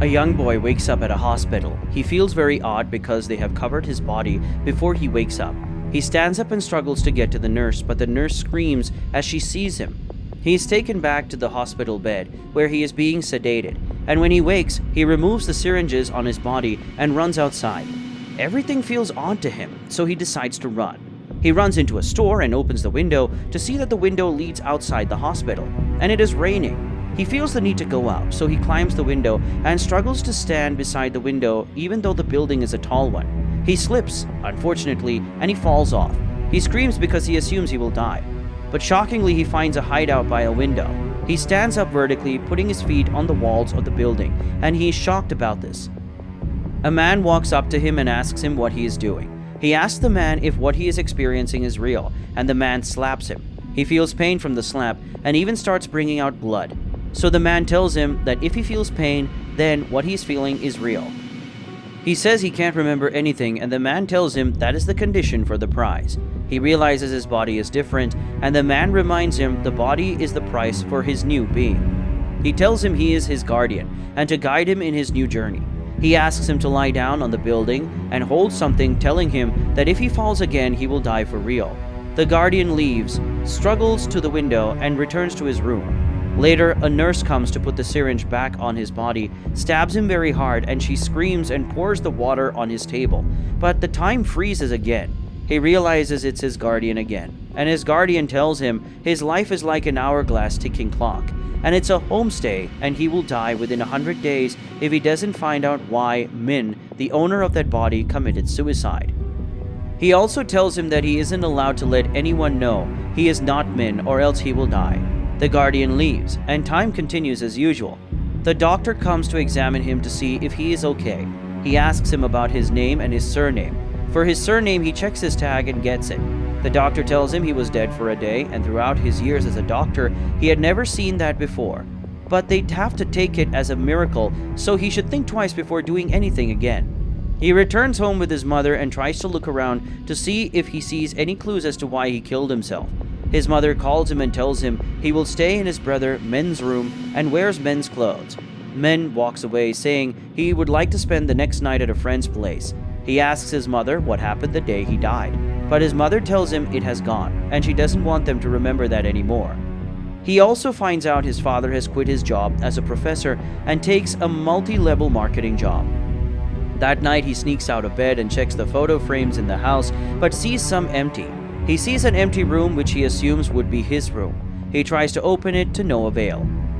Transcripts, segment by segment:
A young boy wakes up at a hospital. He feels very odd because they have covered his body before he wakes up. He stands up and struggles to get to the nurse, but the nurse screams as she sees him. He is taken back to the hospital bed, where he is being sedated, and when he wakes, he removes the syringes on his body and runs outside. Everything feels odd to him, so he decides to run. He runs into a store and opens the window to see that the window leads outside the hospital, and it is raining. He feels the need to go out, so he climbs the window and struggles to stand beside the window even though the building is a tall one. He slips, unfortunately, and he falls off. He screams because he assumes he will die. But shockingly, he finds a hideout by a window. He stands up vertically, putting his feet on the walls of the building, and he is shocked about this. A man walks up to him and asks him what he is doing. He asks the man if what he is experiencing is real, and the man slaps him. He feels pain from the slap and even starts bringing out blood. So the man tells him that if he feels pain, then what he's feeling is real. He says he can't remember anything, and the man tells him that is the condition for the prize. He realizes his body is different, and the man reminds him the body is the price for his new being. He tells him he is his guardian, and to guide him in his new journey. He asks him to lie down on the building and hold something telling him that if he falls again, he will die for real. The guardian leaves, struggles to the window, and returns to his room. Later, a nurse comes to put the syringe back on his body, stabs him very hard, and she screams and pours the water on his table. But the time freezes again. He realizes it's his guardian again, and his guardian tells him his life is like an hourglass ticking clock, and it's a homestay, and he will die within 100 days if he doesn't find out why Min, the owner of that body, committed suicide. He also tells him that he isn't allowed to let anyone know he is not Min, or else he will die. The guardian leaves, and time continues as usual. The doctor comes to examine him to see if he is okay. He asks him about his name and his surname. For his surname, he checks his tag and gets it. The doctor tells him he was dead for a day, and throughout his years as a doctor, he had never seen that before. But they'd have to take it as a miracle, so he should think twice before doing anything again. He returns home with his mother and tries to look around to see if he sees any clues as to why he killed himself. His mother calls him and tells him he will stay in his brother Men's room and wears Men's clothes. Men walks away, saying he would like to spend the next night at a friend's place. He asks his mother what happened the day he died, but his mother tells him it has gone, and she doesn't want them to remember that anymore. He also finds out his father has quit his job as a professor and takes a multi-level marketing job. That night, he sneaks out of bed and checks the photo frames in the house, but sees some empty. He sees an empty room which he assumes would be his room. He tries to open it to no avail,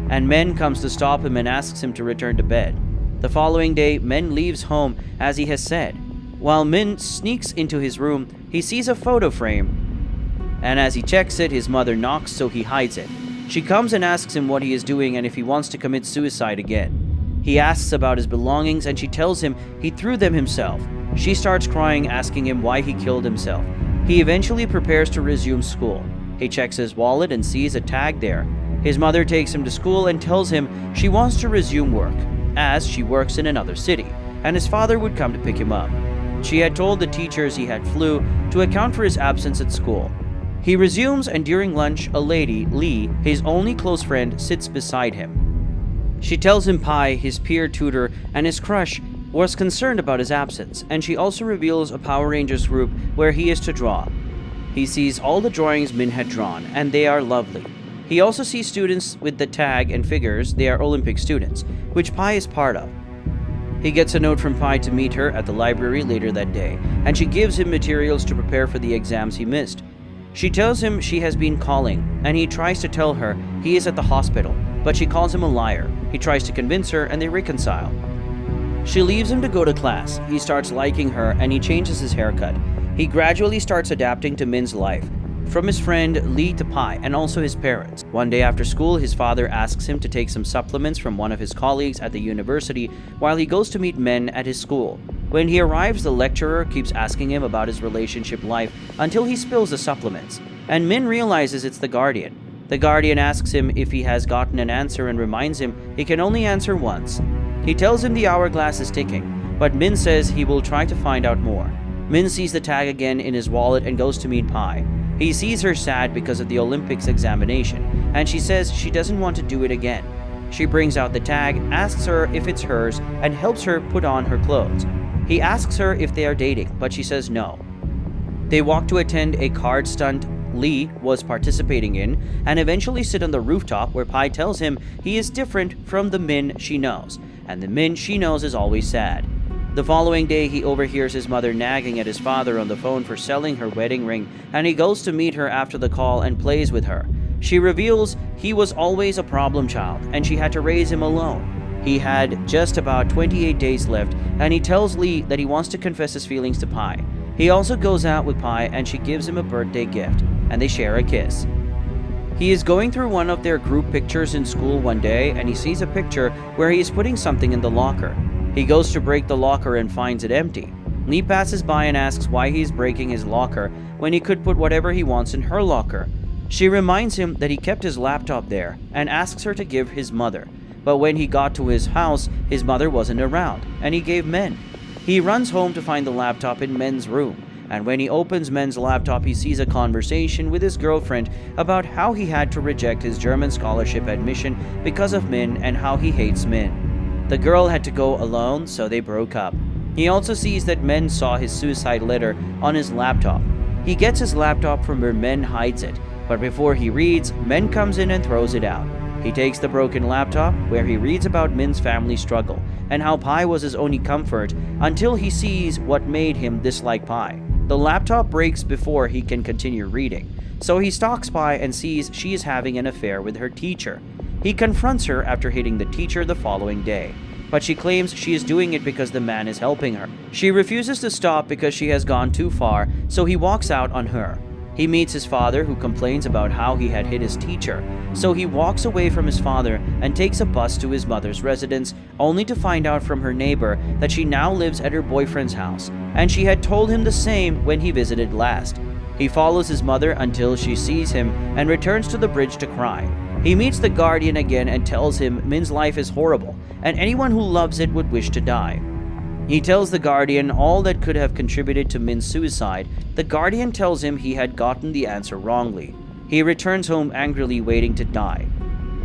and Men comes to stop him and asks him to return to bed. The following day, Men leaves home as he has said. While Min sneaks into his room, he sees a photo frame, and as he checks it, his mother knocks, so he hides it. She comes and asks him what he is doing and if he wants to commit suicide again. He asks about his belongings, and she tells him he threw them himself. She starts crying, asking him why he killed himself. He eventually prepares to resume school. He checks his wallet and sees a tag there. His mother takes him to school and tells him she wants to resume work, as she works in another city, and his father would come to pick him up. She had told the teachers he had flu to account for his absence at school. He resumes, and during lunch, a lady, Lee, his only close friend, sits beside him. She tells him Pai, his peer tutor, and his crush, was concerned about his absence, and she also reveals a Power Rangers group where he is to draw. He sees all the drawings Min had drawn, and they are lovely. He also sees students with the tag and figures they are Olympic students, which Pai is part of. He gets a note from Pai to meet her at the library later that day, and she gives him materials to prepare for the exams he missed. She tells him she has been calling, and he tries to tell her he is at the hospital, but she calls him a liar. He tries to convince her, and they reconcile. She leaves him to go to class. He starts liking her, and he changes his haircut. He gradually starts adapting to Min's life, from his friend Lee to Pai, and also his parents. One day after school, his father asks him to take some supplements from one of his colleagues at the university while he goes to meet Men at his school. When he arrives, the lecturer keeps asking him about his relationship life until he spills the supplements, and Min realizes it's the guardian. The guardian asks him if he has gotten an answer and reminds him he can only answer once. He tells him the hourglass is ticking, but Min says he will try to find out more. Min sees the tag again in his wallet and goes to meet Pai. He sees her sad because of the Olympics examination, and she says she doesn't want to do it again. She brings out the tag, asks her if it's hers, and helps her put on her clothes. He asks her if they are dating, but she says no. They walk to attend a card stunt Lee was participating in and eventually sit on the rooftop where Pi tells him he is different from the Min she knows, and the Min she knows is always sad. The following day, he overhears his mother nagging at his father on the phone for selling her wedding ring, and he goes to meet her after the call and plays with her. She reveals he was always a problem child and she had to raise him alone. He had just about 28 days left, and he tells Lee that he wants to confess his feelings to Pi. He also goes out with Pi and she gives him a birthday gift, and they share a kiss. He is going through one of their group pictures in school one day and he sees a picture where he is putting something in the locker. He goes to break the locker and finds it empty. Lee passes by and asks why he's breaking his locker when he could put whatever he wants in her locker. She reminds him that he kept his laptop there and asks her to give his mother. But when he got to his house, his mother wasn't around and he gave Men. He runs home to find the laptop in Men's room, and when he opens Men's laptop, he sees a conversation with his girlfriend about how he had to reject his German scholarship admission because of Men and how he hates Men. The girl had to go alone, so they broke up. He also sees that Men saw his suicide letter on his laptop. He gets his laptop from where Men hides it, but before he reads, Men comes in and throws it out. He takes the broken laptop, where he reads about Min's family struggle and how Pi was his only comfort until he sees what made him dislike Pi. The laptop breaks before he can continue reading, so he stalks Pi and sees she is having an affair with her teacher. He confronts her after hitting the teacher the following day, but she claims she is doing it because the man is helping her. She refuses to stop because she has gone too far, so he walks out on her. He meets his father, who complains about how he had hit his teacher, so he walks away from his father and takes a bus to his mother's residence, only to find out from her neighbor that she now lives at her boyfriend's house, and she had told him the same when he visited last. He follows his mother until she sees him and returns to the bridge to cry. He meets the guardian again and tells him Min's life is horrible, and anyone who loves it would wish to die. He tells the guardian all that could have contributed to Min's suicide. The guardian tells him he had gotten the answer wrongly. He returns home angrily, waiting to die.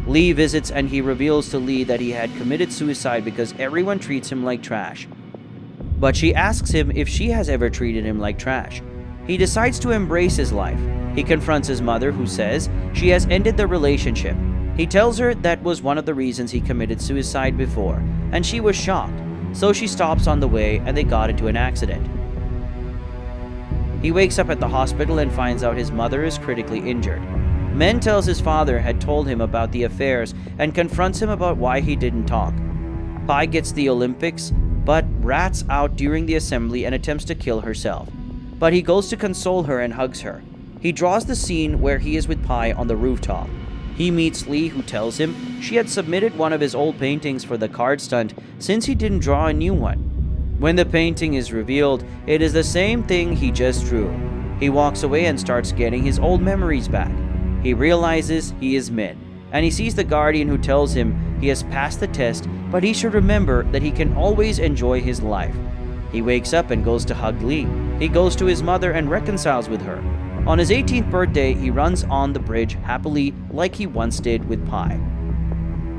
Lee visits and he reveals to Lee that he had committed suicide because everyone treats him like trash. But she asks him if she has ever treated him like trash. He decides to embrace his life. He confronts his mother, who says she has ended the relationship. He tells her that was one of the reasons he committed suicide before, and she was shocked. So she stops on the way and they got into an accident. He wakes up at the hospital and finds out his mother is critically injured. Men tells his father had told him about the affairs and confronts him about why he didn't talk. Pi gets the Olympics, but rats out during the assembly and attempts to kill herself. But he goes to console her and hugs her. He draws the scene where he is with Pi on the rooftop. He meets Lee, who tells him she had submitted one of his old paintings for the card stunt since he didn't draw a new one. When the painting is revealed, it is the same thing he just drew. He walks away and starts getting his old memories back. He realizes he is Min, and he sees the guardian, who tells him he has passed the test, but he should remember that he can always enjoy his life. He wakes up and goes to hug Lee. He goes to his mother and reconciles with her. On his 18th birthday, he runs on the bridge happily like he once did with Pi.